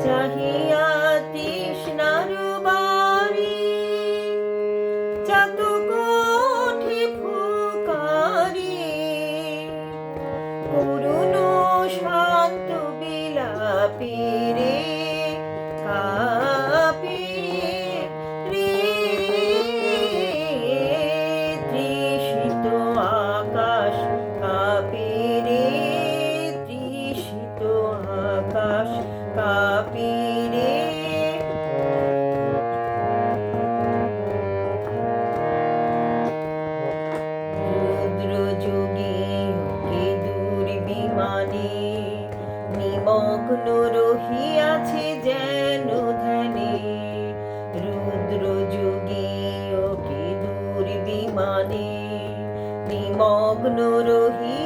চাহিয়া তৃষ্ণার বারি চাতক ওঠে ফুকারি করুণ শান্ত বিলাপি রে কাপি রে তৃষিত আকাশ কাপি রে তৃষিত আকাশ কাপি রে রুদ্র যোগী কে দূর বিমানে নিমগ্ন রহিয়াছে যেন ধ্যানে রুদ্র যোগী কে দূর বিমানে নিমগ্ন রহি